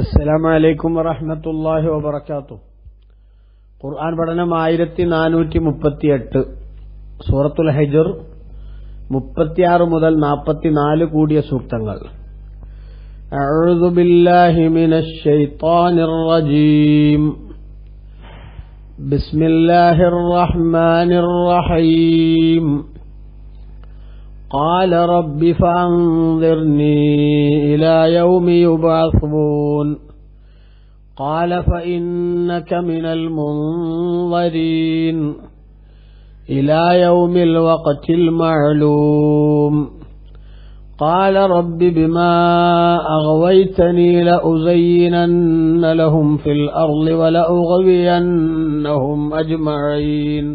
അസ്സലാമു അലൈക്കും വറഹ്മത്തുള്ളാഹി വബറകാതുഹു. ഖുർആൻ പഠനം 1438 സൂറത്തുൽ ഹജ്ർ 36 മുതൽ 44 കൂടിയ സൂക്തങ്ങൾ. അഊദു ബില്ലാഹി മിനശ് ശൈത്വാനിർ റജീം. ബിസ്മില്ലാഹിർ റഹ്മാനിർ റഹീം. قال رب فأنظرني إلى يوم يبعثون قال فإنك من المنظرين إلى يوم الوقت المعلوم قال رب بما أغويتني لأزينن لهم في الأرض ولأغوينهم أجمعين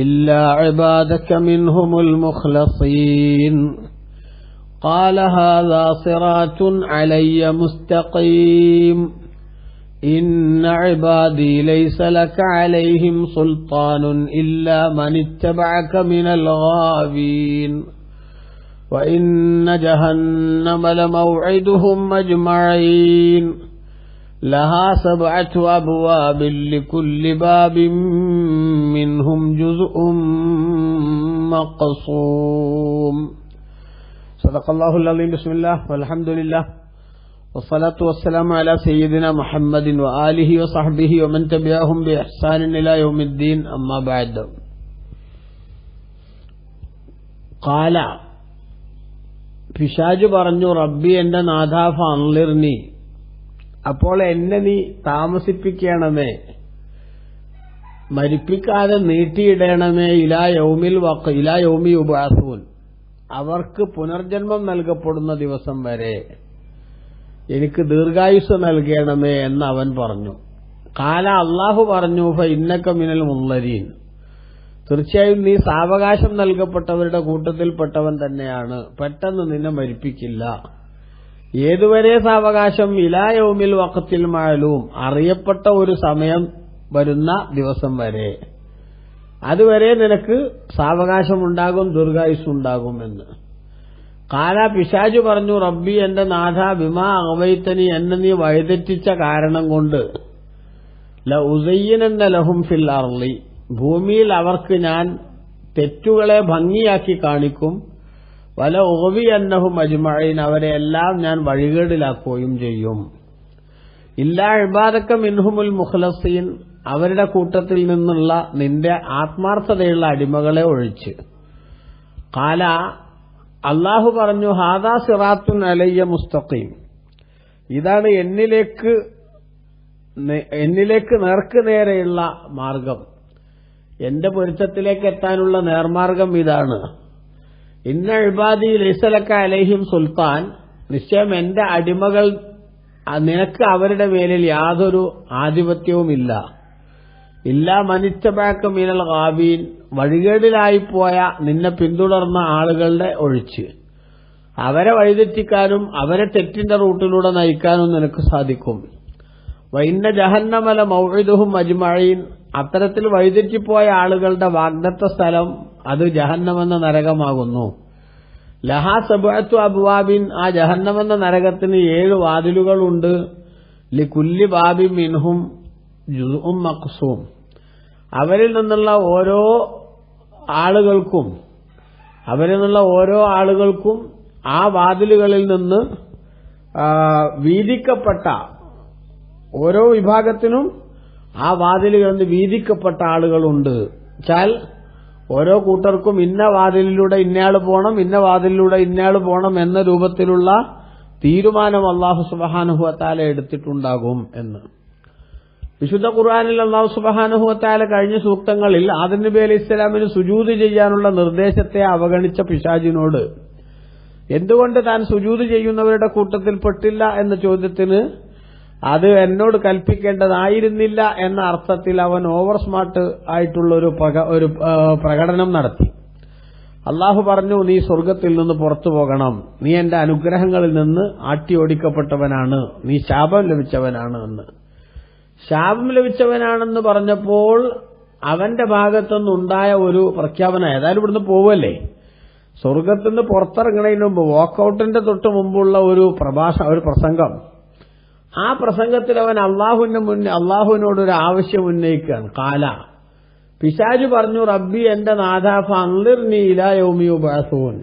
إلا عبادك منهم المخلصين قال هذا صراط علي مستقيم إن عبادي ليس لك عليهم سلطان إلا من اتبعك من الغاوين وإن جهنم لموعدهم أجمعين لها 7 أبواب لكل باب منهم جزء مقسوم. صدق الله العظيم. بسم الله والحمد لله والصلاة والسلام على سيدنا محمد وآله وصحبه ومن تبعهم بإحسان إلى يوم الدين. أما بعد. قال പിശാച് പറഞ്ഞു, റബ്ബി എന്റെ നാഥാ ഫഅൻളിർനി, അപ്പോൾ എന്നെ നീ താമസിപ്പിക്കണമേ, മരിപ്പിക്കാതെ നീട്ടിയിടണമേ, ഇലാ യൗമി യുബഅസൂൻ, അവർക്ക് പുനർജന്മം നൽകപ്പെടുന്ന ദിവസം വരെ എനിക്ക് ദീർഘായുസ് നൽകണമേ എന്ന് അവൻ പറഞ്ഞു. ഖാല, അല്ലാഹു പറഞ്ഞു, ഫഇന്നക മിനൽ മുൻളരീൻ, തീർച്ചയായും നീ സാവകാശം നൽകപ്പെട്ടവരുടെ കൂട്ടത്തിൽപ്പെട്ടവൻ തന്നെയാണ്, പെട്ടെന്ന് നിന്നെ മരിപ്പിക്കില്ല. ഏതുവരെ സാവകാശം? ഇലാ യൗമിൽ വഖത്തിൽ മഅലൂം, അറിയപ്പെട്ട ഒരു സമയം വരുന്ന ദിവസം വരെ, അതുവരെ നിനക്ക് സാവകാശമുണ്ടാകും, ദീർഘായുസ്സുണ്ടാകും എന്ന്. ഖാല, പിശാചു പറഞ്ഞു, റബ്ബി എന്റെ നാഥ, ബിമാ അഗ്വൈതനി, എന്നെ നീ വഴിതെറ്റിച്ച കാരണം കൊണ്ട്, ലഉസയ്യിനന്ന ലഹും ഫിൽ അർളി, ഭൂമിയിൽ അവർക്ക് ഞാൻ തെറ്റുകളെ ഭംഗിയാക്കി കാണിക്കും, വല ഉഗ്വിയന്നഹും അജ്മഈൻ, അവരെ എല്ലാം ഞാൻ വഴികേടിലാക്കുകയും ചെയ്യും. ഇല്ലാ ഇബാദക മിൻഹുമുൽ മുഖ്ലസീൻ, അവരുടെ കൂട്ടത്തിൽ നിന്നുള്ള നിന്റെ ആത്മാർത്ഥതയുള്ള അടിമകളെ ഒഴിച്ച്. ഖാല, അല്ലാഹു പറഞ്ഞു, ഹാദാ സിറാത്തുൻ അലയ്യ മുസ്തഖീം, ഇതാണ് എന്നിലേക്ക് നേർക്ക് നേരെയുള്ള മാർഗം, എന്റെ പൊരുത്തത്തിലേക്ക് എത്താനുള്ള നേർമാർഗം ഇതാണ്. ഇന്ന ഇബാദി ലൈസ ലക അലൈഹിം സുൽത്താൻ, നിശ്ചയം എന്റെ അടിമകൾ നിനക്ക് അവരുടെ മേലിൽ യാതൊരു ആധിപത്യവുമില്ല. ഇല്ലാ മനിത്തബഅക മിനൽ ഗാബീൻ, വഴികേടിലായിപ്പോയ നിന്നെ പിന്തുടർന്ന ആളുകളുടെ ഒഴിച്ച്. അവരെ വഴിതെറ്റിക്കാനും അവരെ തെറ്റിന്റെ റൂട്ടിലൂടെ നയിക്കാനും നിനക്ക് സാധിക്കും. വഇന്ന ജഹന്നമ ലമൗഇദുഹും അജ്മഈൻ, അത്തരത്തിൽ വഴിതെറ്റിപ്പോയ ആളുകളുടെ വാഗ്ദത്ത സ്ഥലം അത് ജഹന്നമെന്ന നരകമാകുന്നു. ലഹാ 7 അബ്വാബിൻ, ആ ജഹന്നമെന്ന നരകത്തിന് 7 വാതിലുകളുണ്ട്. ലികുല്ലി ബാബിൻ മിൻഹും ജുസ്ഉം മഖ്സൂം, അവരിൽ നിന്നുള്ള ഓരോ ആളുകൾക്കും ആ വാതിലുകളിൽ നിന്ന് വീതിക്കപ്പെട്ട, ഓരോ വിഭാഗത്തിനും ആ വാതിലുകളിൽ നിന്ന് വീതിക്കപ്പെട്ട ആളുകളുണ്ട്. ചാൽ ഓരോ കൂട്ടർക്കും ഇന്ന വാതിലിലൂടെ ഇന്നയാൾ പോകണം, ഇന്ന വാതിലിലൂടെ ഇന്നയാൾ പോകണം എന്ന രൂപത്തിലുള്ള തീരുമാനം അല്ലാഹു സുബ്ഹാനഹു വ തആല എടുത്തിട്ടുണ്ടാകും എന്ന്. വിശുദ്ധ ഖുർആനിൽ അല്ലാഹു സുബ്ഹാനഹു വ തആല കഴിഞ്ഞ സൂക്തങ്ങളിൽ ആദം നബി അലൈഹിസ്സലാമിന് സുജൂദ് ചെയ്യാനുള്ള നിർദ്ദേശത്തെ അവഗണിച്ച പിശാചിനോട് എന്തുകൊണ്ട് താൻ സുജൂദ് ചെയ്യുന്നവരുടെ കൂട്ടത്തിൽ പെട്ടില്ല എന്ന ചോദ്യത്തിന് അത് എന്നോട് കൽപ്പിക്കേണ്ടതായിരുന്നില്ല എന്ന അർത്ഥത്തിൽ അവൻ ഓവർ സ്മാർട്ട് ആയിട്ടുള്ള ഒരു പ്രകടനം നടത്തി. അല്ലാഹു പറഞ്ഞു, നീ സ്വർഗത്തിൽ നിന്ന് പുറത്തു പോകണം, നീ എന്റെ അനുഗ്രഹങ്ങളിൽ നിന്ന് ആട്ടിയോടിക്കപ്പെട്ടവനാണ്, നീ ശാപം ലഭിച്ചവനാണ് എന്ന്. ശാപം ലഭിച്ചവനാണെന്ന് പറഞ്ഞപ്പോൾ അവന്റെ ഭാഗത്തുനിന്നുണ്ടായ ഒരു പ്രഖ്യാപനം, ഏതായാലും ഇവിടുന്ന് പോവല്ലേ, സ്വർഗത്തുനിന്ന് പുറത്തിറങ്ങുന്നതിന് മുമ്പ് വാക്കൌട്ടിന്റെ തൊട്ട് മുമ്പുള്ള ഒരു പ്രസംഗം, ആ പ്രസംഗത്തിൽ അവൻ അള്ളാഹുവിനോടൊരു ആവശ്യം ഉന്നയിക്കുകയാണ്. കാല പിശാച് പറഞ്ഞു, റബ്ബി എന്റെ നാഥ ഫൻളിർനി ഇലാ യൗമി യുബ്അസൂൻ,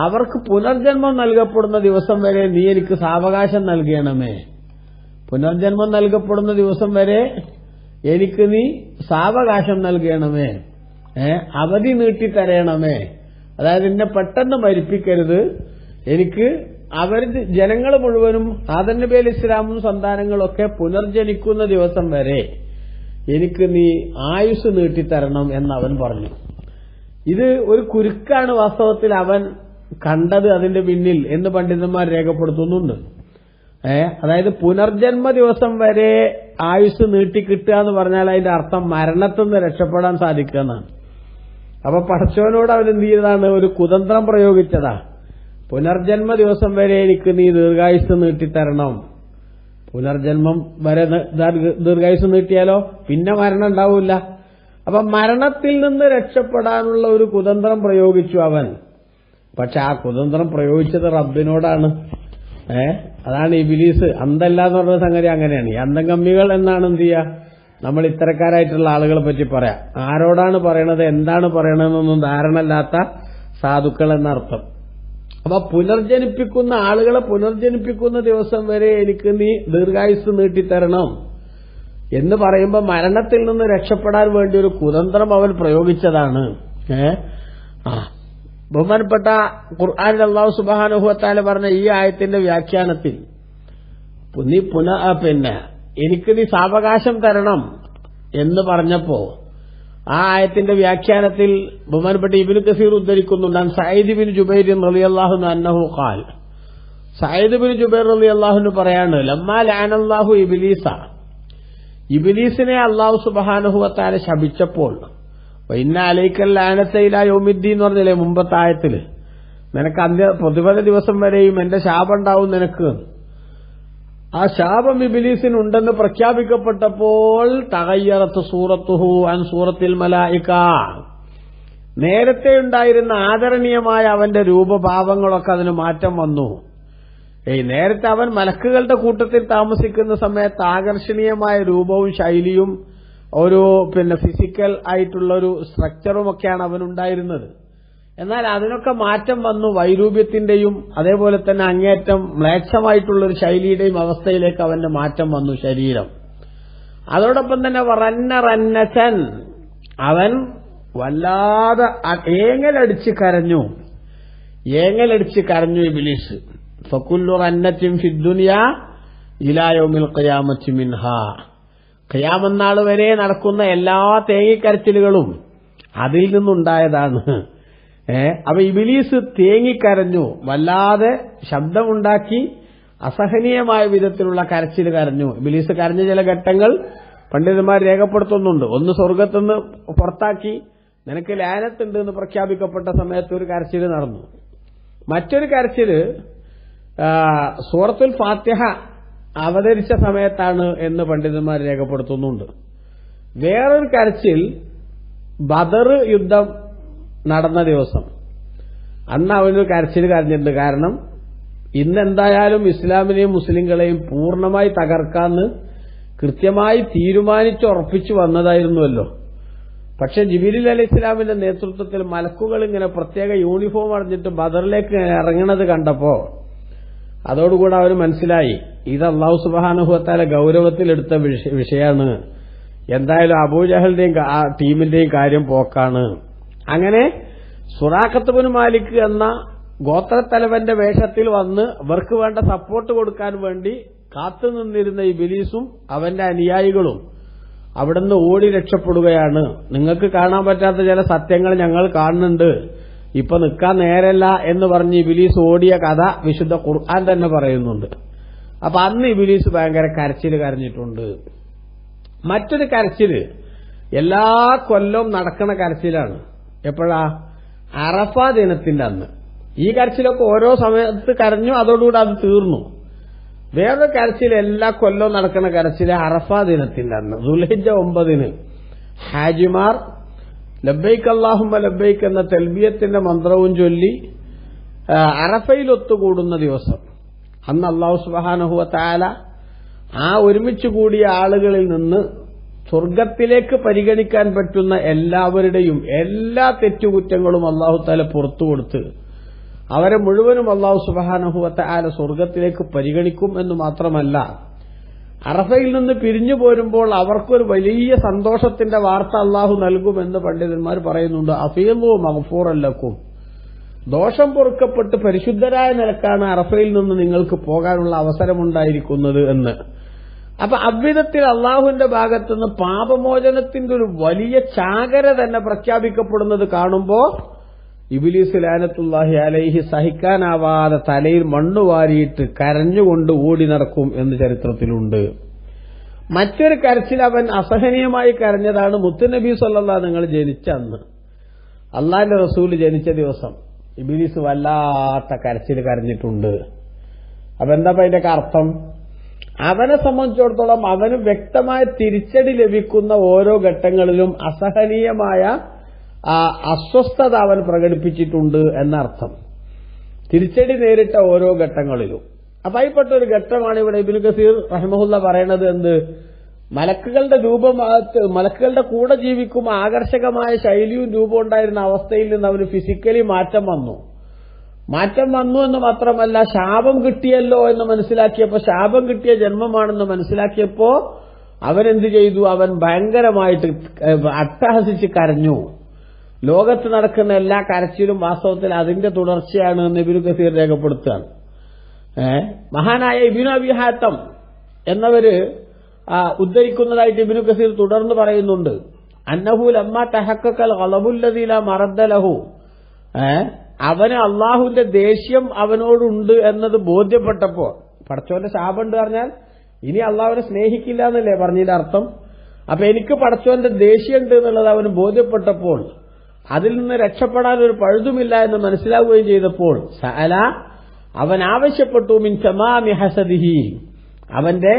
അവർക്ക് പുനർജന്മം നൽകപ്പെടുന്ന ദിവസം വരെ നീ എനിക്ക് സാവകാശം നൽകണമേ. പുനർജന്മം നൽകപ്പെടുന്ന ദിവസം വരെ എനിക്ക് നീ സാവകാശം നൽകണമേ, അവധി നീട്ടിത്തരയണമേ. അതായത് എന്നെ പെട്ടെന്ന് മരിപ്പിക്കരുത്. എനിക്ക് ജനങ്ങൾ മുഴുവനും ആദം നബി അലൈഹി ഇസ്ലാമും സന്താനങ്ങളൊക്കെ പുനർജനിക്കുന്ന ദിവസം വരെ എനിക്ക് നീ ആയുസ് നീട്ടിത്തരണം എന്നവൻ പറഞ്ഞു. ഇത് ഒരു കുരുക്കാണ് വാസ്തവത്തിൽ അവൻ കണ്ടത് അതിന്റെ പിന്നിൽ എന്ന് പണ്ഡിതന്മാർ രേഖപ്പെടുത്തുന്നുണ്ട്. അതായത് പുനർജന്മ ദിവസം വരെ ആയുസ് നീട്ടിക്കിട്ടുക എന്ന് പറഞ്ഞാൽ അതിന്റെ അർത്ഥം മരണത്തിൽ നിന്ന് രക്ഷപ്പെടാൻ സാധിക്കുക എന്നാണ്. അപ്പൊ പടച്ചവനോട് അവൻ എന്ത് ചെയ്തതാണ്? ഒരു കുതന്ത്രം പ്രയോഗിച്ചതാ. പുനർജന്മ ദിവസം വരെ എനിക്ക് നീ ദീർഘായുസ് നീട്ടിത്തരണം. പുനർജന്മം വരെ ദീർഘായുസ് നീട്ടിയാലോ പിന്നെ മരണം ഉണ്ടാവില്ല. അപ്പൊ മരണത്തിൽ നിന്ന് രക്ഷപ്പെടാനുള്ള ഒരു കുതന്ത്രം പ്രയോഗിച്ചു അവൻ. പക്ഷെ ആ കുതന്ത്രം പ്രയോഗിച്ചത് റബ്ബിനോടാണ്. അതാണ് ഇബ്ലീസ്. അന്തല്ല എന്ന് പറഞ്ഞ സംഗതി അങ്ങനെയാണ്. ഈ അന്തംഗമ്മികൾ എന്നാണ് എന്ത് ചെയ്യുക, നമ്മൾ ഇത്തരക്കാരായിട്ടുള്ള ആളുകളെ പറ്റി പറയാം. ആരോടാണ് പറയണത്, എന്താണ് പറയണതെന്നൊന്നും ധാരണയില്ലാത്ത സാധുക്കൾ എന്നർത്ഥം. അപ്പൊ പുനർജനിപ്പിക്കുന്ന ആളുകളെ പുനർജനിപ്പിക്കുന്ന ദിവസം വരെ എനിക്ക് നീ ദീർഘായുസ് നീട്ടിത്തരണം എന്ന് പറയുമ്പോൾ മരണത്തിൽ നിന്ന് രക്ഷപ്പെടാൻ വേണ്ടി ഒരു കുതന്ത്രം അവൻ പ്രയോഗിച്ചതാണ്. ബഹുമാനപ്പെട്ട ഖുർആനിൽ അല്ലാഹു സുബ്ഹാനഹു വ തആല പറഞ്ഞ ഈ ആയത്തിന്റെ വ്യാഖ്യാനത്തിൽ നീ എനിക്ക് നീ സാവകാശം തരണം എന്ന് പറഞ്ഞപ്പോ ആ ആയത്തിന്റെ വ്യാഖ്യാനത്തിൽ ബഹുമാനപ്പെട്ട ഇബ്നു കസീർ ഉദ്ധരിക്കുന്നുണ്ട്. സഈദ് ബിൻ ജുബൈർ റളിയല്ലാഹു അൻഹു ഖാൽ, സഈദ് ബിൻ ജുബൈർ റളിയല്ലാഹു അൻഹു പറയാണ്, ലമ്മാ ലഅനല്ലാഹു ഇബ്ലീസ, ഇബ്ലീസിനെ അല്ലാഹു സുബ്ഹാനഹു വ തആല ശപിച്ചപ്പോൾ, വഇന്ന അലൈക്കൽ ലഅനത ഇലാ യൗമിദ്ദീൻ എന്ന് പറഞ്ഞില്ലേ മുമ്പത്തെ ആയത്തിൽ, നിനക്ക് പ്രതിഫല ദിവസം വരെയും എന്റെ ശാപം ഉണ്ടാവും നിനക്ക്. ആ ശാപം ഇബ്ലീസിനുണ്ടെന്ന് പ്രഖ്യാപിക്കപ്പെട്ടപ്പോൾ തഗയ്യറത്ത് സൂറത്തുഹു അൻ സൂറത്തിൽ മലായിക, നേരത്തെ ഉണ്ടായിരുന്ന ആദരണീയമായ അവന്റെ രൂപഭാവങ്ങളൊക്കെ അതിന് മാറ്റം വന്നു. നേരത്തെ അവൻ മലക്കുകളുടെ കൂട്ടത്തിൽ താമസിക്കുന്ന സമയത്ത് ആകർഷണീയമായ രൂപവും ശൈലിയും ഒരു ഫിസിക്കൽ ആയിട്ടുള്ള ഒരു സ്ട്രക്ചറുമൊക്കെയാണ് അവനുണ്ടായിരുന്നത്. എന്നാൽ അതിനൊക്കെ മാറ്റം വന്നു. വൈരൂപ്യത്തിന്റെയും അതേപോലെ തന്നെ അങ്ങേറ്റം മ്ലേച്ഛമായിട്ടുള്ളൊരു ശൈലിയുടെയും അവസ്ഥയിലേക്ക് അവന്റെ മാറ്റം വന്നു ശരീരം. അതോടൊപ്പം തന്നെ റന്നച്ചൻ, അവൻ വല്ലാതെ ഏങ്ങലടിച്ച് കരഞ്ഞു ഇബ്ലീസ്. ഫകുല്ലു റന്നത്തിൻ ഫിദ്ദുനിയ ഇലാ യൗമിൽ ഖിയാമത്തി മിൻഹാ, ഖിയാമത്ത് നാൾ വരെ നടക്കുന്ന എല്ലാ തേങ്ങിക്കരച്ചിലുകളും അതിൽ നിന്നുണ്ടായതാണ്. അപ്പൊ ഇബ്ലീസ് തേങ്ങിക്കരഞ്ഞു, വല്ലാതെ ശബ്ദമുണ്ടാക്കി അസഹനീയമായ വിധത്തിലുള്ള കരച്ചിൽ കരഞ്ഞു. ഇബ്ലീസ് കരഞ്ഞ ചില ഘട്ടങ്ങൾ പണ്ഡിതന്മാർ രേഖപ്പെടുത്തുന്നുണ്ട്. ഒന്ന് സ്വർഗത്തുനിന്ന് പുറത്താക്കി നിനക്ക് ലാനത്തുണ്ട് എന്ന് പ്രഖ്യാപിക്കപ്പെട്ട സമയത്ത് ഒരു കരച്ചിൽ നടന്നു. മറ്റൊരു കരച്ചില് സൂറത്തുൽ ഫാത്തിഹ അവതരിച്ച സമയത്താണ് എന്ന് പണ്ഡിതന്മാർ രേഖപ്പെടുത്തുന്നുണ്ട്. വേറൊരു കരച്ചിൽ ബദർ യുദ്ധം നടന്ന ദിവസം, അന്ന് അവനൊരു കരച്ചിൽ കരഞ്ഞിട്ടുണ്ട്. കാരണം ഇന്നെന്തായാലും ഇസ്ലാമിനെയും മുസ്ലിങ്ങളെയും പൂർണ്ണമായി തകർക്കാന്ന് കൃത്യമായി തീരുമാനിച്ചുറപ്പിച്ചു വന്നതായിരുന്നുവല്ലോ. പക്ഷെ ജിബിരിൽ അലൈഹി ഇസ്ലാമിന്റെ നേതൃത്വത്തിൽ മലക്കുകൾ ഇങ്ങനെ പ്രത്യേക യൂണിഫോം അണിഞ്ഞിട്ട് ബദറിലേക്ക് ഇറങ്ങണത് കണ്ടപ്പോ അതോടുകൂടെ അവർ മനസ്സിലായി ഇത് അല്ലാഹു സുബ്ഹാനഹു വ തആല ഗൌരവത്തിലെടുത്ത വിഷയമാണ്. എന്തായാലും അബൂജഹലിന്റെയും ടീമിന്റെയും കാര്യം പോക്കാണ്. അങ്ങനെ സുറാഖത്ത് ബിൻ മാലിക് എന്ന ഗോത്രത്തലവന്റെ വേഷത്തിൽ വന്ന് അവർക്ക് വേണ്ട സപ്പോർട്ട് കൊടുക്കാൻ വേണ്ടി കാത്തുനിന്നിരുന്ന ഇബ്ലീസും അവന്റെ അനുയായികളും അവിടുന്ന് ഓടി രക്ഷപ്പെടുകയാണ്. നിങ്ങൾക്ക് കാണാൻ പറ്റാത്ത ചില സത്യങ്ങൾ ഞങ്ങൾ കാണുന്നുണ്ട്, ഇപ്പൊ നിൽക്കാൻ നേരല്ല എന്ന് പറഞ്ഞ് ഇബ്ലീസ് ഓടിയ കഥ വിശുദ്ധ ഖുർആൻ തന്നെ പറയുന്നുണ്ട്. അപ്പൊ അന്ന് ഇബ്ലീസ് ഭയങ്കര കരച്ചിൽ കരഞ്ഞിട്ടുണ്ട്. മറ്റൊരു കരച്ചില് എല്ലാ കൊല്ലവും നടക്കണ കരച്ചിലാണ്. എപ്പോഴാ? അറഫ ദിനത്തിന്റെ അന്ന്. ഈ കരച്ചിലൊക്കെ ഓരോ സമയത്ത് കരഞ്ഞു, അതോടുകൂടി അത് തീർന്നു. വേറൊരു കരച്ചിൽ എല്ലാ കൊല്ലവും നടക്കുന്ന കരച്ചില് അറഫ ദിനത്തിന്റെ അന്ന്, ദുൽഹിജ്ജ 9 ഹാജിമാർ ലബ്ബൈക്ക് അല്ലാഹുമ്മ ലബ്ബൈക്ക് എന്ന തൽബിയത്തിന്റെ മന്ത്രവും ചൊല്ലി അറഫയിൽ ഒത്തുകൂടുന്ന ദിവസം. അന്ന് അല്ലാഹു സുബ്ഹാനഹു വ തആല ആ ഒരുമിച്ച് കൂടിയ ആളുകളിൽ നിന്ന് സ്വർഗത്തിലേക്ക് പരിഗണിക്കാൻ പറ്റുന്ന എല്ലാവരുടെയും എല്ലാ തെറ്റുകുറ്റങ്ങളും അല്ലാഹു തആല പുറത്തു കൊടുത്ത് അവരെ മുഴുവനും അല്ലാഹു സുബ്ഹാനഹു വ തആല സ്വർഗത്തിലേക്ക് പരിഗണിക്കും എന്ന് മാത്രമല്ല, അറഫയിൽ നിന്ന് പിരിഞ്ഞു പോരുമ്പോൾ അവർക്കൊരു വലിയ സന്തോഷത്തിന്റെ വാർത്ത അല്ലാഹു നൽകുമെന്ന് പണ്ഡിതന്മാർ പറയുന്നുണ്ട്. അഫീദു മഗ്ഫൂറൻ ലക്കും, ദോഷം പൊറുക്കപ്പെട്ട് പരിശുദ്ധരായ നിലക്കാണ് അറഫയിൽ നിന്ന് നിങ്ങൾക്ക് പോകാനുള്ള അവസരമുണ്ടായിരിക്കുന്നത് എന്ന്. അപ്പൊ അவ்விധത്തിൽ അള്ളാഹുവിന്റെ ഭാഗത്തുനിന്ന് പാപമോചനത്തിന്റെ ഒരു വലിയ ചാകര തന്നെ പ്രഖ്യാപിക്കപ്പെടുന്നത് കാണുമ്പോ ഇബ്ലീസ് ലഅനത്തുല്ലാഹി അലൈഹി സഹിക്കാനാവാതെ തലയിൽ മണ്ണ് വാരിയിട്ട് കരഞ്ഞുകൊണ്ട് ഓടി നടക്കും എന്ന് ചരിത്രത്തിലുണ്ട്. മറ്റൊരു കരച്ചിൽ അവൻ അസഹനീയമായി കരഞ്ഞതാണ് മുത്തുനബി സ്വല്ലല്ലാഹു നിങ്ങൾ ജനിച്ച അന്ന്, അള്ളാഹിന്റെ റസൂൽ ജനിച്ച ദിവസം ഇബ്ലീസ് വല്ലാത്ത കരച്ചിൽ കരഞ്ഞിട്ടുണ്ട്. അപ്പൊ എന്താ അതിന്റെ അർത്ഥം? അവനെ സംബന്ധിച്ചിടത്തോളം അവന് വ്യക്തമായ തിരിച്ചടി ലഭിക്കുന്ന ഓരോ ഘട്ടങ്ങളിലും അസഹനീയമായ അസ്വസ്ഥത അവൻ പ്രകടിപ്പിച്ചിട്ടുണ്ട് എന്നർത്ഥം. തിരിച്ചടി നേരിട്ട ഓരോ ഘട്ടങ്ങളിലും. അപ്പൊ അതിൽപ്പെട്ട ഒരു ഘട്ടമാണ് ഇവിടെ ഇബ്നു കസീർ റഹിമഹുല്ല പറയണത്. എന്ത്? മലക്കുകളുടെ കൂടെ ജീവിക്കുമ്പോൾ ആകർഷകമായ ശൈലിയും രൂപം ഉണ്ടായിരുന്ന അവസ്ഥയിൽ നിന്ന് അവന് ഫിസിക്കലി മാറ്റം വന്നു എന്ന് മാത്രമല്ല, ശാപം കിട്ടിയല്ലോ എന്ന് മനസ്സിലാക്കിയപ്പോ, ശാപം കിട്ടിയ ജന്മമാണെന്ന് മനസ്സിലാക്കിയപ്പോ അവനെന്ത് ചെയ്തു? അവൻ ഭയങ്കരമായിട്ട് അട്ടഹസിച്ച് കരഞ്ഞു. ലോകത്ത് നടക്കുന്ന എല്ലാ കരച്ചിലും വാസ്തവത്തിൽ അതിന്റെ തുടർച്ചയാണ് എന്ന് ഇബ്നു കസീർ രേഖപ്പെടുത്തുകയാണ്. മഹാനായ ഇബ്നു അബീ ഹാത്തം എന്നവര് ഉദ്ധരിക്കുന്നതായിട്ട് ഇബ്നു കസീർ തുടർന്ന് പറയുന്നുണ്ട്. അന്നഹു ലമ്മാ തഹഖഖൽ ഗളബുല്ലദീ ലാ മറദ്ദ ലഹു, അവന് അള്ളാഹുവിന്റെ ദേഷ്യം അവനോടുണ്ട് എന്നത് ബോധ്യപ്പെട്ടപ്പോ, പടച്ചോന്റെ ശാപമുണ്ട് പറഞ്ഞാൽ ഇനി അള്ളാഹുവിനെ സ്നേഹിക്കില്ല എന്നല്ലേ പറഞ്ഞതിന്റെ അർത്ഥം. അപ്പൊ എനിക്ക് പടച്ചോന്റെ ദേഷ്യമുണ്ട് എന്നുള്ളത് അവന് ബോധ്യപ്പെട്ടപ്പോൾ, അതിൽ നിന്ന് രക്ഷപ്പെടാൻ ഒരു പഴുതുമില്ല എന്ന് മനസ്സിലാവുകയും ചെയ്തപ്പോൾ, സഅല അവൻ ആവശ്യപ്പെട്ടു മിൻ തമാമി ഹസദിഹി, അവന്റെ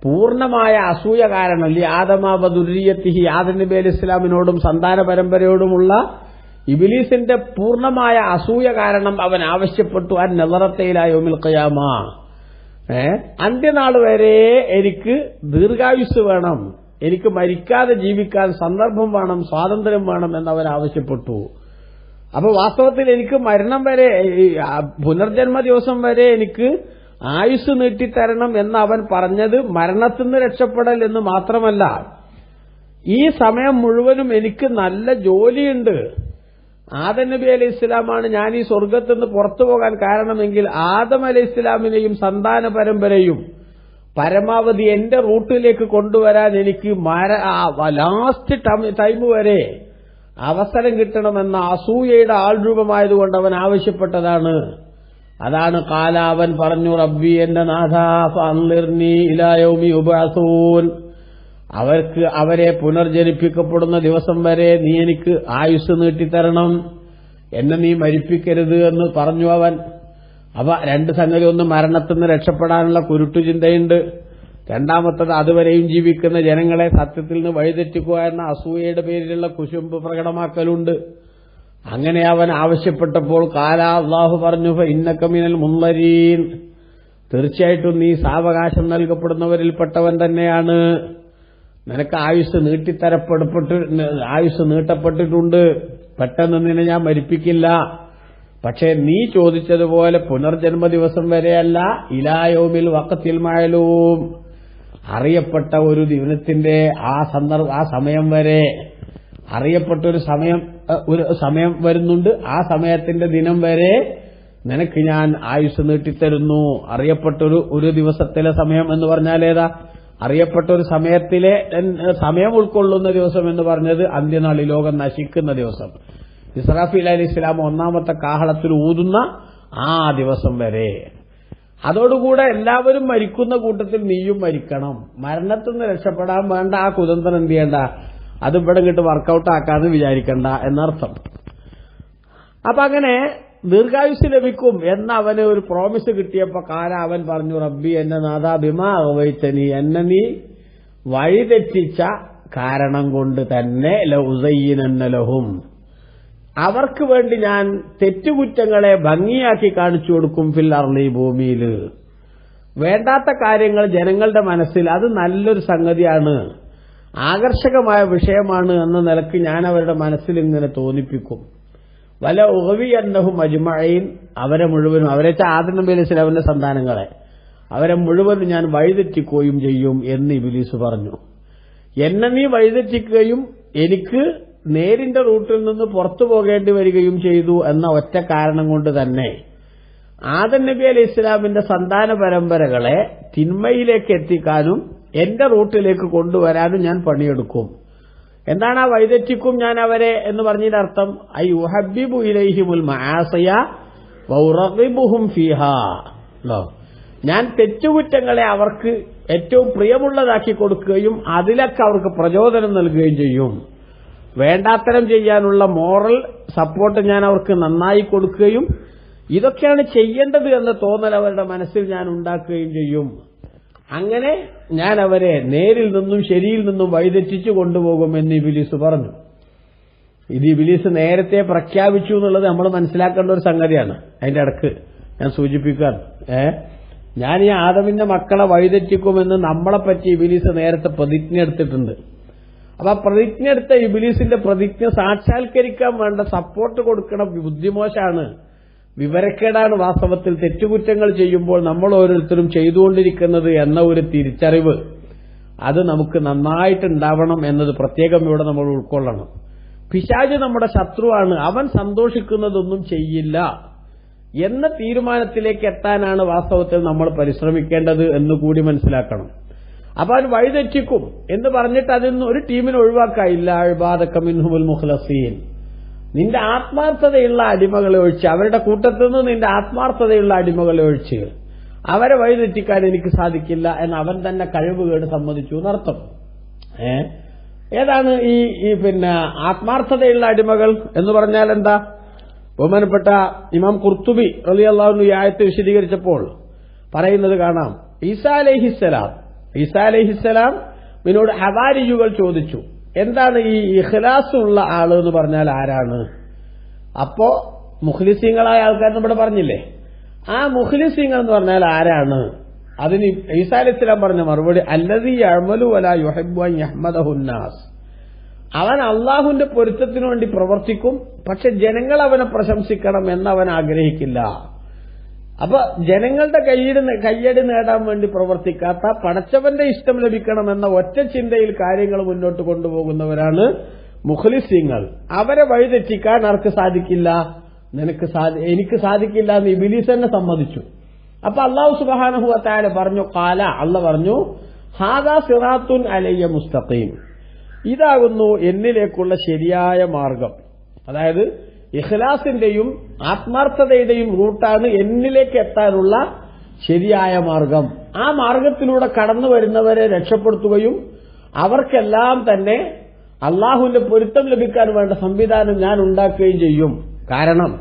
പൂർണ്ണമായ അസൂയ കാരണം, ആദമ വ ദുർരിയത്തിഹി, ആദം നബി അലൈഹി ഇസ്ലാമിനോടും സന്താന പരമ്പരയോടുമുള്ള ഇബ്ലീസിന്റെ പൂർണ്ണമായ അസൂയ കാരണം അവൻ ആവശ്യപ്പെട്ടു അൻ നളറത ഇലാ യൗമിൽ ഖിയാമ, അന്ത്യനാൾ വരെ എനിക്ക് ദീർഘായുസ് വേണം, എനിക്ക് മരിക്കാതെ ജീവിക്കാൻ സന്ദർഭം വേണം, സ്വാതന്ത്ര്യം വേണം എന്നവൻ ആവശ്യപ്പെട്ടു. അപ്പൊ വാസ്തവത്തിൽ എനിക്ക് മരണം വരെ, പുനർജന്മ ദിവസം വരെ എനിക്ക് ആയുസ് നീട്ടിത്തരണം എന്ന് അവൻ പറഞ്ഞത് മരണത്തിൽ നിന്ന് രക്ഷപ്പെടൽ എന്ന് മാത്രമല്ല, ഈ സമയം മുഴുവനും എനിക്ക് നല്ല ജോലിയുണ്ട്. ആദം നബി അലൈഹി ഇസ്ലാമാണ് ഞാൻ ഈ സ്വർഗത്തിൽ നിന്ന് പുറത്തു പോകാൻ കാരണമെങ്കിൽ ആദം അലൈഹി ഇസ്ലാമിനെയും സന്താന പരമ്പരയും പരമാവധി എന്റെ റൂട്ടിലേക്ക് കൊണ്ടുവരാൻ എനിക്ക് ലാസ്റ്റ് ടൈം വരെ അവസരം കിട്ടണമെന്ന അസൂയയുടെ ആൾരൂപമായതുകൊണ്ട് അവൻ ആവശ്യപ്പെട്ടതാണ്. അതാണ് കാല അവൻ പറഞ്ഞു, റബ്ബി എന്റെ നാഥാ ഫഅൻളിർനി ഇലാ യൗമി യുബഅസൂൻ, അവരെ പുനർജനിപ്പിക്കപ്പെടുന്ന ദിവസം വരെ നീ എനിക്ക് ആയുസ് നീട്ടിത്തരണം, എന്നെ നീ മരിപ്പിക്കരുത് എന്ന് പറഞ്ഞു അവൻ. അപ്പൊ രണ്ട് സംഗതി, ഒന്ന് മരണത്തിൽ നിന്ന് രക്ഷപ്പെടാനുള്ള കുരുട്ടുചിന്തയുണ്ട്, രണ്ടാമത്തത് അതുവരെയും ജീവിക്കുന്ന ജനങ്ങളെ സത്യത്തിൽ നിന്ന് വഴിതെറ്റിക്കുക എന്ന അസൂയയുടെ പേരിലുള്ള കുശുമ്പ് പ്രകടമാക്കലുണ്ട്. അങ്ങനെ അവൻ ആവശ്യപ്പെട്ടപ്പോൾ കാല അല്ലാഹു പറഞ്ഞു, ഇന്നക മിനൽ മുൻളരീൻ, തീർച്ചയായിട്ടും നീ സാവകാശം നൽകപ്പെടുന്നവരിൽപ്പെട്ടവൻ തന്നെയാണ്, നിനക്ക് ആയുസ് നീട്ടപ്പെട്ടിട്ടുണ്ട്, പെട്ടെന്ന് നിന്നെ ഞാൻ മരിപ്പിക്കില്ല. പക്ഷേ നീ ചോദിച്ചതുപോലെ പുനർജന്മ ദിവസം വരെയല്ല, ഇലാ യൗമിൽ വഖത്തിൽ മഅലൂം, അറിയപ്പെട്ട ഒരു ദിനത്തിന്റെ ആ സമയം വരെ, അറിയപ്പെട്ട ഒരു സമയം വരുന്നുണ്ട്, ആ സമയത്തിന്റെ ദിനം വരെ നിനക്ക് ഞാൻ ആയുസ് നീട്ടിത്തരുന്നു. അറിയപ്പെട്ടൊരു ദിവസത്തിലെ സമയം എന്ന് പറഞ്ഞാൽ ഏതാ? അറിയപ്പെട്ട ഒരു സമയം ഉൾക്കൊള്ളുന്ന ദിവസം എന്ന് പറഞ്ഞത് അന്ത്യനാളി, ലോകം നശിക്കുന്ന ദിവസം, ഇസ്രാഫീൽ അലൈഹിസ്സലാം ഒന്നാമത്തെ കാഹളത്തിൽ ഊതുന്ന ആ ദിവസം വരെ. അതോടുകൂടെ എല്ലാവരും മരിക്കുന്ന കൂട്ടത്തിൽ നീയും മരിക്കണം. മരണത്തിൽ നിന്ന് രക്ഷപ്പെടാൻ വേണ്ട ആ കുതന്ത്രം എന്ത് ചെയ്യണ്ട, അത് ഇവിടെ ഇങ്ങോട്ട് വർക്കൗട്ട് ആക്കാന്ന് വിചാരിക്കണ്ട എന്നർത്ഥം. അപ്പൊ അങ്ങനെ ദീർഘായുസ് ലഭിക്കും എന്ന അവന് ഒരു പ്രോമിസ് കിട്ടിയപ്പോ കാല അവൻ പറഞ്ഞു, റബ്ബി എന്റെ നാഥാ ബിമാ അഗ്വൈതനി, എന്നെ നീ വഴിതെറ്റിച്ച കാരണം കൊണ്ട് തന്നെ ലഉസയ്യിനന്ന ലഹും, അവർക്ക് വേണ്ടി ഞാൻ തെറ്റുകുറ്റങ്ങളെ ഭംഗിയാക്കി കാണിച്ചു കൊടുക്കും, ഫിൽ അർളി, ഭൂമിയിൽ. വേണ്ടാത്ത കാര്യങ്ങൾ ജനങ്ങളുടെ മനസ്സിൽ അത് നല്ലൊരു സംഗതിയാണ്, ആകർഷകമായ വിഷയമാണ് എന്ന നിലക്ക് ഞാൻ അവരുടെ മനസ്സിൽ ഇങ്ങനെ തോന്നിപ്പിക്കും. വല ഉഗവിയന്നഹും അജ്മഈൻ, അവരെ മുഴുവനും, അവരെ ആദം നബി അലൈഹി സ്വലാമിന്റെ സന്താനങ്ങളെ അവരെ മുഴുവനും ഞാൻ വഴിതെറ്റിക്കുകയും ചെയ്യും എന്ന് ഇബ്ലീസ് പറഞ്ഞു. എന്നെ നീ വഴിതെറ്റിക്കുകയും എനിക്ക് നേരിന്റെ റൂട്ടിൽ നിന്ന് പുറത്തു പോകേണ്ടി വരികയും ചെയ്തു എന്ന ഒറ്റ കാരണം കൊണ്ട് തന്നെ ആദം നബി അലൈഹി ഇസ്ലാമിന്റെ സന്താന പരമ്പരകളെ തിന്മയിലേക്ക് എത്തിക്കാനും എന്റെ റൂട്ടിലേക്ക് കൊണ്ടുവരാനും ഞാൻ പണിയെടുക്കും. എന്താണ് ആ വഴിതെറ്റിക്കും ഞാൻ അവരെ എന്ന് പറഞ്ഞതിന്റെ അർത്ഥം? ഐ യുഹബ്ബിബു ഇലൈഹിമുൽ മആസിയ വഉറഖിബുഹും ഫീഹാ. ഞാൻ തെറ്റുകുറ്റങ്ങളെ അവർക്ക് ഏറ്റവും പ്രിയമുള്ളതാക്കി കൊടുക്കുകയും അതിലൊക്കെ അവർക്ക് പ്രചോദനം നൽകുകയും ചെയ്യും. വേണ്ടാത്തരം ചെയ്യാനുള്ള മോറൽ സപ്പോർട്ട് ഞാൻ അവർക്ക് നന്നായി കൊടുക്കുകയും ഇതൊക്കെയാണ് ചെയ്യേണ്ടത് എന്ന തോന്നൽ അവരുടെ മനസ്സിൽ ഞാൻ ഉണ്ടാക്കുകയും ചെയ്യും. അങ്ങനെ ഞാൻ അവരെ നേരിൽ നിന്നും ശരിയിൽ നിന്നും വഴിതെറ്റിച്ചു കൊണ്ടുപോകുമെന്ന് ഇബ്ലീസ് പറഞ്ഞു. ഇത് ഇബ്ലീസ് നേരത്തെ പ്രഖ്യാപിച്ചു എന്നുള്ളത് നമ്മൾ മനസ്സിലാക്കേണ്ട ഒരു സംഗതിയാണ്. അതിന്റെ ഇടക്ക് ഞാൻ സൂചിപ്പിക്കാൻ ഞാൻ ഈ ആദമിന്റെ മക്കളെ വഴിതെറ്റിക്കുമെന്ന് നമ്മളെപ്പറ്റി ഇബ്ലീസ് നേരത്തെ പ്രതിജ്ഞ എടുത്തിട്ടുണ്ട്. അപ്പൊ ആ പ്രതിജ്ഞ എടുത്ത ഇബ്ലീസിന്റെ പ്രതിജ്ഞ സാക്ഷാത്കരിക്കാൻ വേണ്ട സപ്പോർട്ട് കൊടുക്കണ ബുദ്ധിമോശാണ്, വിവരക്കേടാണ് വാസ്തവത്തിൽ തെറ്റുകുറ്റങ്ങൾ ചെയ്യുമ്പോൾ നമ്മൾ ഓരോരുത്തരും ചെയ്തുകൊണ്ടിരിക്കുന്നത് എന്ന ഒരു തിരിച്ചറിവ് അത് നമുക്ക് നന്നായിട്ടുണ്ടാവണം എന്നത് പ്രത്യേകം ഇവിടെ നമ്മൾ ഉൾക്കൊള്ളണം. പിശാച് നമ്മുടെ ശത്രുവാണ്, അവൻ സന്തോഷിക്കുന്നതൊന്നും ചെയ്യില്ല എന്ന തീരുമാനത്തിലേക്ക് എത്താനാണ് വാസ്തവത്തിൽ നമ്മൾ പരിശ്രമിക്കേണ്ടത് എന്നുകൂടി മനസ്സിലാക്കണം. അപ്പൊ അവൻ വഴിതെറ്റിക്കും എന്ന് പറഞ്ഞിട്ട് അതിൽ ഒരു ടീമിനെ ഒഴിവാക്കായില്ല. ഇബാദക മിൻഹുൽ മുഖ്ലസീൻ, നിന്റെ ആത്മാർത്ഥതയുള്ള അടിമകളെ ഒഴിച്ച്, അവരുടെ കൂട്ടത്തിൽ നിന്ന് നിന്റെ ആത്മാർത്ഥതയുള്ള അടിമകളെ ഒഴിച്ച് അവരെ വഴിതെറ്റിക്കാൻ എനിക്ക് സാധിക്കില്ല എന്ന് അവൻ തന്നെ കഴിവുകേട് സമ്മതിച്ചു എന്നർത്ഥം. ഏതാണ് ഈ ആത്മാർത്ഥതയുള്ള അടിമകൾ എന്ന് പറഞ്ഞാൽ എന്താ? ബഹുമാനപ്പെട്ട ഇമാം ഖുർത്തുബി റളിയല്ലാഹു അൻഹു ഈ ആയത്ത് വിശദീകരിച്ചപ്പോൾ പറയുന്നത് കാണാം. ഈസാ അലൈഹിസ്സലാം പിന്നോട് ഹവാരിയുകൾ ചോദിച്ചു, എന്താണ് ഈ ഇഖ്ലാസ് ഉള്ള ആള് എന്ന് പറഞ്ഞാൽ ആരാണ്? അപ്പോ മുഖ്ലിസീങ്ങളായ ആൾക്കാർ നമ്മുടെ പറഞ്ഞില്ലേ, ആ മുഖ്ലിസീങ്ങൾ എന്ന് പറഞ്ഞാൽ ആരാണ്? അതിന് ഈസാ അലൈഹിസ്സലാം പറഞ്ഞ മറുപടി അല്ലദീ യഅമലു വലാ യുഹിബ്ബു അൻ യഹ്മദഹുന്നാസ്, അവൻ അള്ളാഹുവിന്റെ പൊരുത്തത്തിനു വേണ്ടി പ്രവർത്തിക്കും, പക്ഷെ ജനങ്ങൾ അവനെ പ്രശംസിക്കണം എന്നവൻ ആഗ്രഹിക്കില്ല. അപ്പൊ ജനങ്ങളുടെ കയ്യടി നേടാൻ വേണ്ടി പ്രവർത്തിക്കാത്ത, പടച്ചവന്റെ ഇഷ്ടം ലഭിക്കണമെന്ന ഒറ്റ ചിന്തയിൽ കാര്യങ്ങൾ മുന്നോട്ട് കൊണ്ടുപോകുന്നവരാണ് മുഖ്ലിസീങ്ങൾ. അവരെ വഴിതെറ്റിക്കാൻ ആർക്ക് സാധിക്കില്ല? എനിക്ക് സാധിക്കില്ല എന്ന് ഇബ്ലീസ് തന്നെ സമ്മതിച്ചു. അപ്പൊ അല്ലാഹു സുബ്ഹാനഹു വ തആല പറഞ്ഞു, അല്ലാഹു പറഞ്ഞു, ഹാദാ സിറാത്തുൻ അലയ്യ മുസ്തഖീം, ഇതാകുന്നു എന്നിലേക്കുള്ള ശരിയായ മാർഗം. അതായത് ഇഖ്ലാസിന്റെയും ആത്മാർത്ഥതയുടെയും റൂട്ടാണ് എന്നിലേക്ക് എത്താനുള്ള ശരിയായ മാർഗം. ആ മാർഗത്തിലൂടെ കടന്നു വരുന്നവരെ രക്ഷപ്പെടുത്തുകയും അവർക്കെല്ലാം തന്നെ അള്ളാഹുവിന്റെ പൊരുത്തം ലഭിക്കാൻ വേണ്ട സംവിധാനം ഞാൻ ഉണ്ടാക്കുകയും ചെയ്യും. കാരണം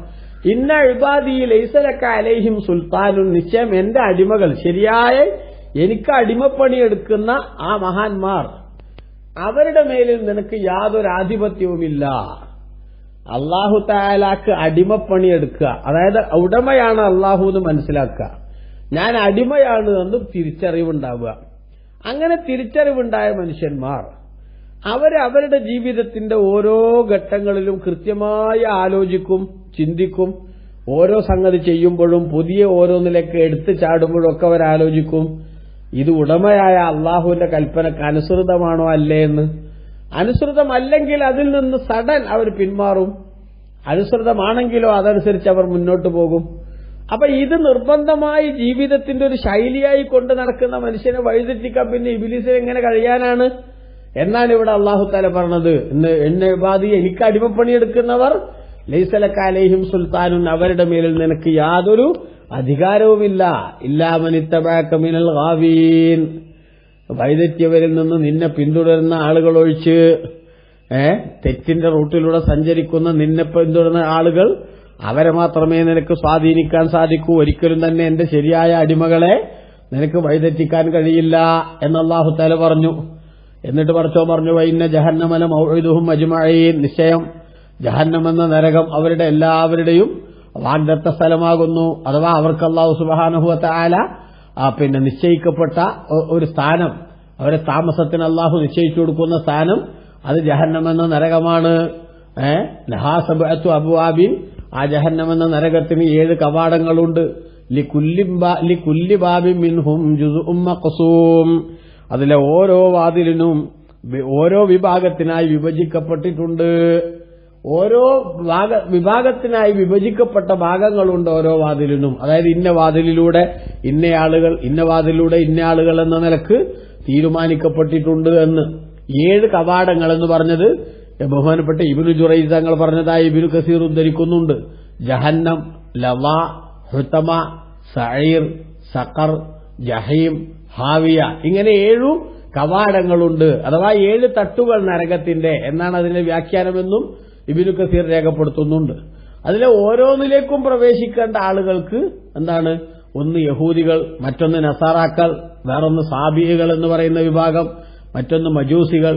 ഇന്ന ഇബാദി ലൈസ ലക അലൈഹിം സുൽത്താനുൻ, നിശ്ചയം എന്റെ അടിമകൾ, ശരിയായ എനിക്ക് അടിമപ്പണിയെടുക്കുന്ന ആ മഹാന്മാർ, അവരുടെ മേലിൽ നിനക്ക് യാതൊരു ആധിപത്യവുമില്ല. അള്ളാഹു തആലാക്ക് അടിമപ്പണിയെടുക്കുക, അതായത് ഉടമയാണ് അള്ളാഹു എന്ന് മനസ്സിലാക്കുക, ഞാൻ അടിമയാണ് എന്ന് തിരിച്ചറിവുണ്ടാവുക. അങ്ങനെ തിരിച്ചറിവുണ്ടായ മനുഷ്യന്മാർ അവരുടെ ജീവിതത്തിന്റെ ഓരോ ഘട്ടങ്ങളിലും കൃത്യമായി ആലോചിക്കും, ചിന്തിക്കും. ഓരോ സംഗതി ചെയ്യുമ്പോഴും പുതിയ ഓരോന്നിലേക്ക് എടുത്തു ചാടുമ്പോഴും ഒക്കെ അവരാലോചിക്കും, ഇത് ഉടമയായ അള്ളാഹുവിന്റെ കൽപ്പനക്ക് അനുസൃതമാണോ അല്ലേ എന്ന്. അനുസൃതമല്ലെങ്കിൽ അതിൽ നിന്ന് സഡൻ അവർ പിന്മാറും, അനുസൃതമാണെങ്കിലോ അതനുസരിച്ച് അവർ മുന്നോട്ട് പോകും. അപ്പൊ ഇത് നിർബന്ധമായി ജീവിതത്തിന്റെ ഒരു ശൈലിയായി കൊണ്ട് നടക്കുന്ന മനുഷ്യനെ വഴിതെറ്റിക്കാൻ പിന്നെ ഇബ്ലീസിന് എങ്ങനെ കഴിയാനാണ് എന്നാണ് ഇവിടെ അല്ലാഹു തആല പറഞ്ഞത്. എന്നെ ഇബാദി, എനിക്ക് അടിമപ്പണിയെടുക്കുന്നവർ ലൈസ ലക അലൈഹിം സുൽത്താനുൻ, അവരുടെ മേലിൽ നിനക്ക് യാതൊരു അധികാരവുമില്ല. ഇല്ലാ മൻ ഇത്തബഅക മിനൽ ഗാവീൻ, വഴിതെറ്റിയവരിൽ നിന്ന് നിന്നെ പിന്തുടരുന്ന ആളുകൾ ഒഴിച്ച്, തെറ്റിന്റെ റൂട്ടിലൂടെ സഞ്ചരിക്കുന്ന നിന്നെ പിന്തുടരുന്ന ആളുകൾ, അവരെ മാത്രമേ നിനക്ക് സ്വാധീനിക്കാൻ സാധിക്കൂ. ഒരിക്കലും തന്നെ എന്റെ ശരിയായ അടിമകളെ നിനക്ക് വഴിതെറ്റിക്കാൻ കഴിയില്ല എന്ന് അല്ലാഹു തആല പറഞ്ഞു. എന്നിട്ട് പറഞ്ഞു വഇന്ന ജഹന്നമ ലമൗഇദുഹും അജ്മഈൻ, നിശ്ചയം ജഹന്നം എന്ന നരകം അവരുടെ എല്ലാവരുടെയും വാഗ്ദത്ത സ്ഥലമാകുന്നു. അഥവാ അവർക്ക് അല്ലാഹു സുബ്ഹാനഹു വ തആല പിന്നെ നിശ്ചയിക്കപ്പെട്ട ഒരു സ്ഥാനം, അവരെ താമസത്തിന് അള്ളാഹു നിശ്ചയിച്ചു കൊടുക്കുന്ന സ്ഥാനം അത് ജഹന്നമെന്ന നരകമാണ്. ലഹാ സബ്അത്തു അബ്വാബിൻ, ആ ജഹന്നമെന്ന നരകത്തിന് 7 കവാടങ്ങളുണ്ട്. ലികുല്ലി ബാബിൻ മിൻഹും ജുസ്ഉം മഖ്സൂം, അതിലെ ഓരോ വാതിലിനും ഓരോ വിഭാഗത്തിനായി വിഭജിക്കപ്പെട്ടിട്ടുണ്ട്. ഓരോ വിഭാഗത്തിനായി വിഭജിക്കപ്പെട്ട ഭാഗങ്ങളുണ്ട് ഓരോ വാതിലിനും. അതായത് ഇന്ന വാതിലിലൂടെ ഇന്നയാളുകൾ, ഇന്ന വാതിലിലൂടെ ഇന്ന ആളുകൾ എന്ന നിലക്ക് തീരുമാനിക്കപ്പെട്ടിട്ടുണ്ട് എന്ന്. 7 കവാടങ്ങൾ എന്ന് പറഞ്ഞത് ബഹുമാനപ്പെട്ട ഇബ്നു ജുറൈജ് തങ്ങൾ പറഞ്ഞതായി ഇബ്നു കസീർ ഉദ്ധരിക്കുന്നുണ്ട്. ജഹന്നം, ലവാ, ഹുതമ, സഈർ, സഖർ, ജഹീം, ഹാവിയ, ഇങ്ങനെ 7 കവാടങ്ങളുണ്ട്. അഥവാ 7 തട്ടുകൾ നരകത്തിന്റെ എന്നാണ് അതിന്റെ വ്യാഖ്യാനമെന്നും ഇബ്നു കസീർ രേഖപ്പെടുത്തുന്നുണ്ട്. അതിലെ ഓരോന്നിലേക്കും പ്രവേശിക്കേണ്ട ആളുകൾക്ക് എന്താണ്? ഒന്ന് യഹൂദികൾ, മറ്റൊന്ന് നസാറാക്കൾ, വേറൊന്ന് സാബികൾ എന്ന് പറയുന്ന വിഭാഗം, മറ്റൊന്ന് മജൂസികൾ,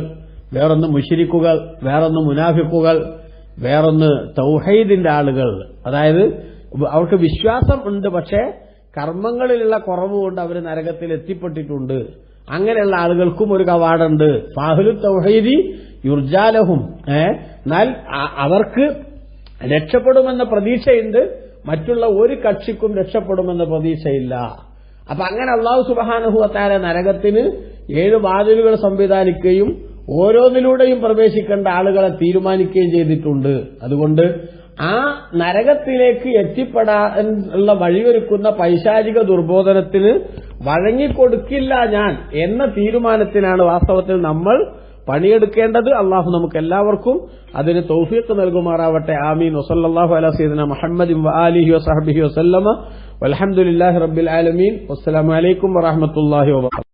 വേറൊന്ന് മുശ്രിക്കുകൾ, വേറൊന്ന് മുനാഫിക്കുകൾ, വേറൊന്ന് തൗഹീദിന്റെ ആളുകൾ. അതായത് അവർക്ക് വിശ്വാസം ഉണ്ട്, പക്ഷേ കർമ്മങ്ങളിലുള്ള കുറവുകൊണ്ട് അവർ നരകത്തിൽ എത്തിപ്പെട്ടിട്ടുണ്ട്. അങ്ങനെയുള്ള ആളുകൾക്കും ഒരു കവാടമുണ്ട്. ഫാഹുലു തൗഹീദി യുർജാലഹും, എന്നാൽ അവർക്ക് രക്ഷപ്പെടുമെന്ന പ്രതീക്ഷയുണ്ട്, മറ്റുള്ള ഒരു കക്ഷിക്കും രക്ഷപ്പെടുമെന്ന പ്രതീക്ഷയില്ല. അപ്പൊ അങ്ങനെ അല്ലാഹു സുബ്ഹാനഹു വ തആല നരകത്തിന് 7 വാതിലുകൾ സംവിധാനിക്കുകയും ഓരോന്നിലൂടെയും പ്രവേശിക്കേണ്ട ആളുകളെ തീരുമാനിക്കുകയും ചെയ്തിട്ടുണ്ട്. അതുകൊണ്ട് ആ നരകത്തിലേക്ക് എത്തിപ്പെടാനുള്ള വഴിയൊരുക്കുന്ന പൈശാചിക ദുർബോധനത്തിന് വഴങ്ങിക്കൊടുക്കില്ല ഞാൻ എന്ന തീരുമാനത്തിനാണ് വാസ്തവത്തിൽ നമ്മൾ പണിയെടുക്കേണ്ടത്. അള്ളാഹു നമുക്ക് എല്ലാവർക്കും അതിന് തൗഫീഖ് നൽകുമാറാവട്ടെ. ആമീൻ. വസല്ലല്ലാഹു അലാ സയ്യിദിനാ മുഹമ്മദിൻ വആലിഹി വസഹ്ബിഹി വസല്ലമ വൽഹംദുലില്ലാഹി റബ്ബിൽ ആലമീൻ. വസ്സലാമു അലൈക്കും വറഹ്മത്തുള്ളാഹി വബറകാതുഹു.